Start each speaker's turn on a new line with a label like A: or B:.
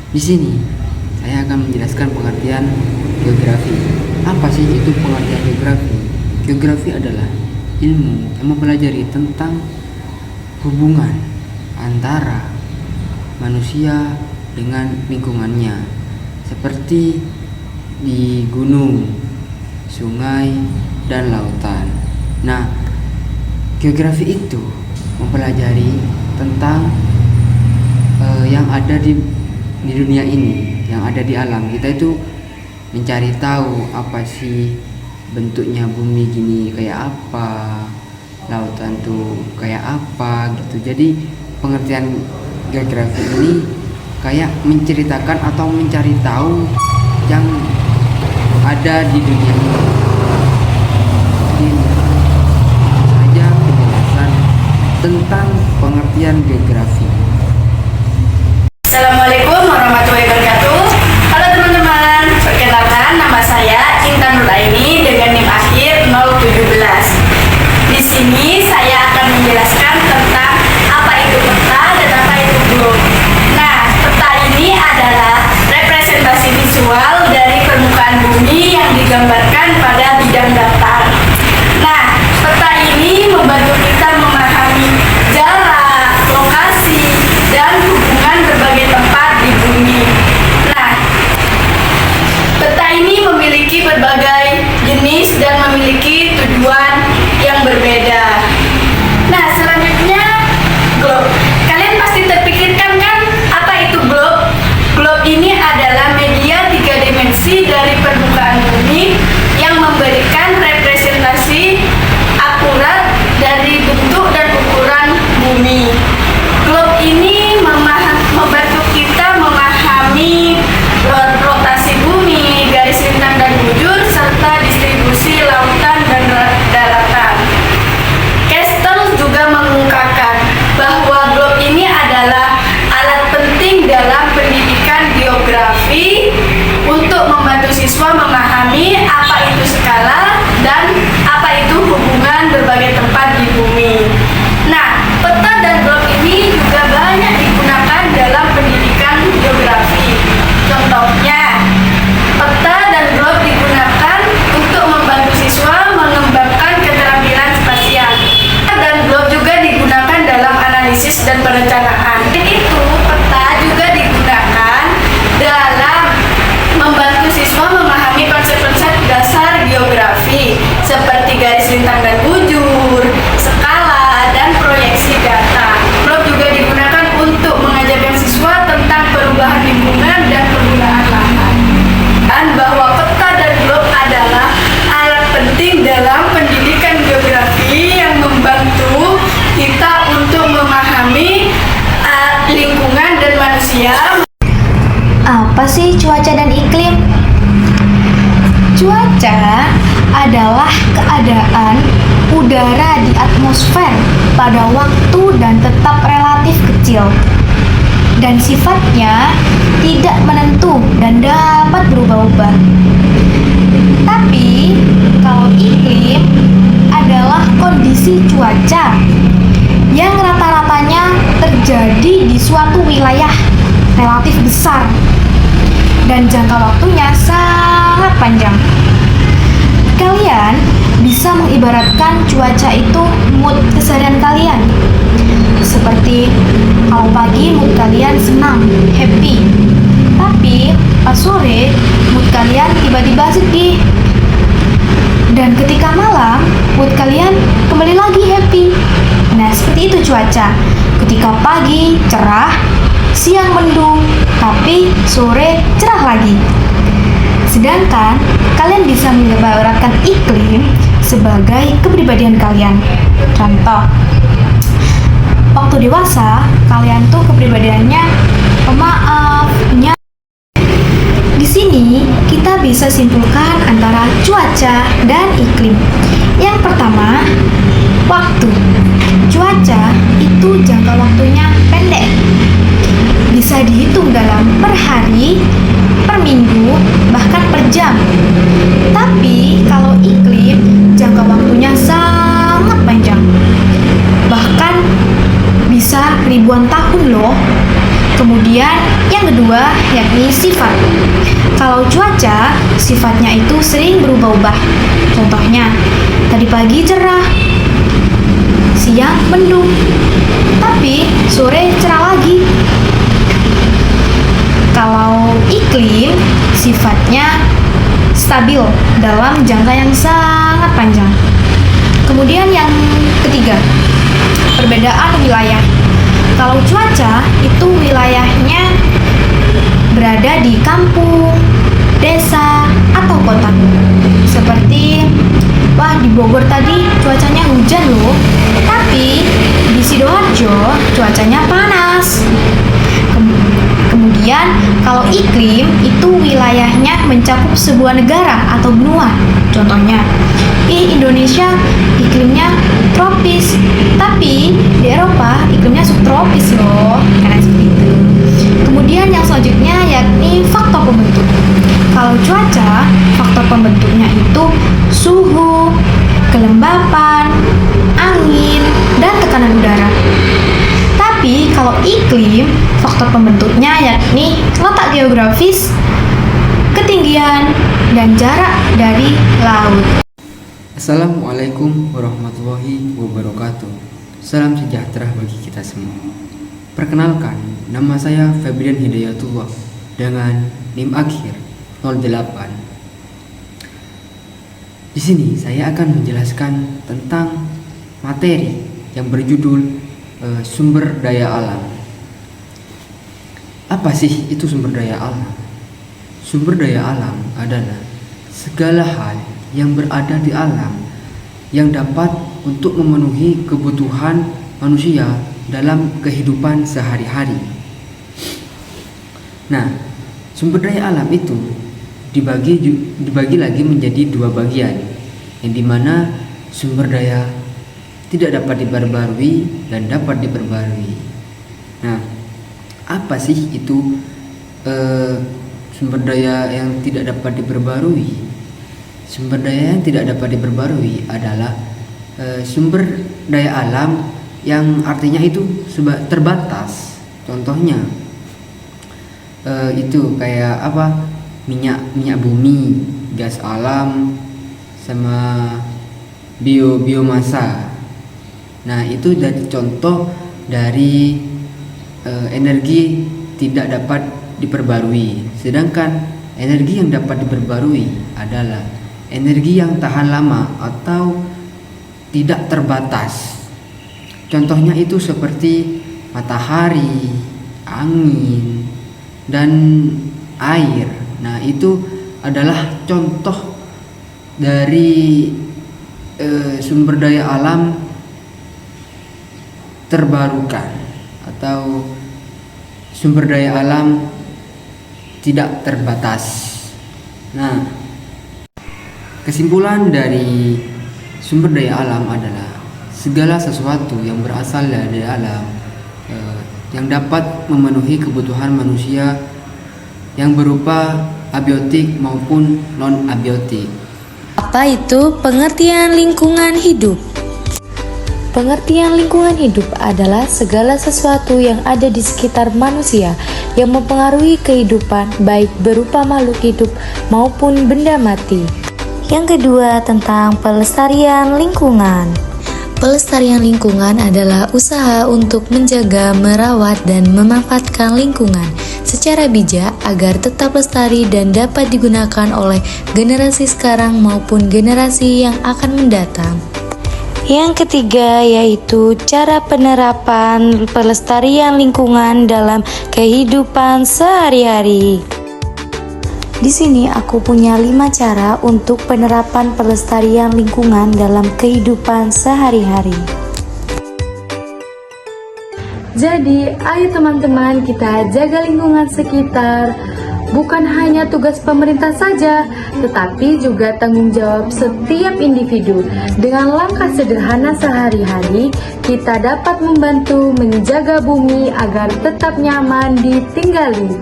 A: Di sini saya akan menjelaskan pengertian geografi. Apa sih itu pengertian geografi? Geografi adalah ilmu yang mempelajari tentang hubungan antara manusia dengan lingkungannya, seperti di gunung, sungai, dan lautan. Nah, geografi itu mempelajari tentang yang ada di dunia ini, yang ada di alam. Kita itu mencari tahu apa sih bentuknya bumi gini kayak apa, lautan tuh kayak apa gitu. Jadi pengertian geografi ini kayak menceritakan atau mencari tahu yang ada di dunia ini. Jadi saja penjelasan tentang pengertian geografi.
B: Assalamualaikum warahmatullahi wabarakatuh. Halo teman-teman, perkenalkan nama saya Intan Nuraini dengan NIM akhir 017. Di sini saya akan menjelaskan tentang apa itu peta dan apa itu globe. Nah, peta ini adalah representasi visual dari permukaan bumi yang digambarkan pada bidang datar. Nah, peta ini membantu kita memahami jarak, lokasi, dan hubungan berbagai tempat di bumi. Nah, peta ini memiliki berbagai jenis dan memiliki tujuan yang berbeda. Nah, selanjutnya globe. Kalian pasti terpikirkan kan apa itu globe? Globe ini adalah media 3 dimensi dari permukaan bumi yang memberikan representasi akurat dari bentuk dan ukuran bumi. Globe ini membantu kita memahami rotasi bumi, garis lintang dan bujur, serta distribusi lautan dan daratan. Kestel juga mengungkapkan bahwa globe ini adalah alat penting dalam pendidikan geografi untuk membantu siswa memahami apa itu skala dan apa itu hubungan berbagai tempat di bumi. Nah, peta dan globe ini juga banyak digunakan dalam pendidikan geografi. Contohnya, peta dan globe digunakan untuk membantu siswa mengembangkan keterampilan spasial. Peta dan globe juga digunakan dalam analisis dan perencanaan. Dan itu, peta juga digunakan dalam membantu siswa memahami konsep-konsep dasar geografi seperti garis lintang dan bujur, skala, dan proyeksi data. Globe juga digunakan untuk mengajarkan siswa tentang perubahan lingkungan dan penggunaan lahan. Dan bahwa peta dan globe adalah alat penting dalam pendidikan geografi yang membantu kita untuk memahami lingkungan dan manusia.
C: Apa sih cuaca dan iklim? Cuaca adalah keadaan udara di atmosfer pada waktu dan tetap relatif kecil, dan sifatnya tidak menentu dan dapat berubah-ubah. Tapi, kalau iklim adalah kondisi cuaca yang rata-ratanya terjadi di suatu wilayah relatif besar dan jangka waktunya sangat panjang. Kalian bisa mengibaratkan cuaca itu mood keseharian kalian. Seperti kalau pagi mood kalian senang, happy. Tapi pas sore mood kalian tiba-tiba sedih. Dan ketika malam mood kalian kembali lagi happy. Nah, seperti itu cuaca. Ketika pagi cerah, siang mendung, tapi sore cerah lagi. Sedangkan kalian bisa mengibaratkan iklim sebagai kepribadian kalian. Contoh, waktu dewasa kalian tuh kepribadiannya pemaaf, Di sini kita bisa simpulkan antara cuaca dan iklim. Yang pertama, waktu. Cuaca itu jangka waktunya pendek. Bisa dihitung dalam per hari, per minggu, bahkan per jam. Tapi kalau iklim, jangka waktunya sangat panjang. Bahkan bisa ribuan tahun loh. Kemudian yang kedua yakni sifat. Kalau cuaca, sifatnya itu sering berubah-ubah. Contohnya, tadi pagi cerah, siang mendung, tapi sore cerah lagi. Kalau iklim, sifatnya stabil dalam jangka yang sangat panjang. Kemudian yang ketiga, perbedaan wilayah. Kalau cuaca itu wilayahnya berada di kampung, desa, atau kota. Seperti, wah di Bogor tadi cuacanya hujan loh, tapi di Sidoarjo cuacanya panas. Kemudian kalau iklim itu wilayahnya mencakup sebuah negara atau benua. Contohnya, Indonesia iklimnya tropis, tapi di Eropa iklimnya subtropis loh, karena seperti itu. Kemudian yang selanjutnya yakni faktor pembentuk. Kalau cuaca, faktor pembentuknya itu suhu, kelembapan, angin, dan tekanan udara. Tapi kalau iklim, faktor pembentuknya yakni letak geografis, ketinggian, dan jarak dari laut.
A: Assalamualaikum warahmatullahi wabarakatuh. Salam sejahtera bagi kita semua. Perkenalkan, nama saya Febrian Hidayatullah dengan NIM akhir 08. Di sini saya akan menjelaskan tentang materi yang berjudul sumber daya alam. Apa sih itu sumber daya alam? Sumber daya alam adalah segala hal yang berada di alam yang dapat untuk memenuhi kebutuhan manusia dalam kehidupan sehari-hari. Nah, sumber daya alam itu dibagi lagi menjadi dua bagian, yang dimana sumber daya tidak dapat diperbarui dan dapat diperbarui. Nah, apa sih itu sumber daya yang tidak dapat diperbarui? Sumber daya yang tidak dapat diperbarui adalah sumber daya alam yang artinya itu terbatas. Contohnya itu kayak apa? Minyak bumi, gas alam, sama biomasa. Nah, itu dari contoh dari energi tidak dapat diperbarui. Sedangkan energi yang dapat diperbarui adalah energi yang tahan lama atau tidak terbatas. Contohnya itu seperti matahari, angin, dan air. Nah, itu adalah contoh dari sumber daya alam terbarukan atau sumber daya alam tidak terbatas. Nah, kesimpulan dari sumber daya alam adalah segala sesuatu yang berasal dari alam yang dapat memenuhi kebutuhan manusia yang berupa abiotik maupun non-abiotik.
D: Apa itu pengertian lingkungan hidup? Pengertian lingkungan hidup adalah segala sesuatu yang ada di sekitar manusia yang mempengaruhi kehidupan, baik berupa makhluk hidup maupun benda mati. Yang kedua, tentang pelestarian lingkungan. Pelestarian lingkungan adalah usaha untuk menjaga, merawat, dan memanfaatkan lingkungan secara bijak agar tetap lestari dan dapat digunakan oleh generasi sekarang maupun generasi yang akan mendatang. Yang ketiga yaitu cara penerapan pelestarian lingkungan dalam kehidupan sehari-hari. Di sini aku punya 5 cara untuk penerapan pelestarian lingkungan dalam kehidupan sehari-hari. Jadi, ayo teman-teman kita jaga lingkungan sekitar. Bukan hanya tugas pemerintah saja, tetapi juga tanggung jawab setiap individu. Dengan langkah sederhana sehari-hari, kita dapat membantu menjaga bumi agar tetap nyaman ditinggali.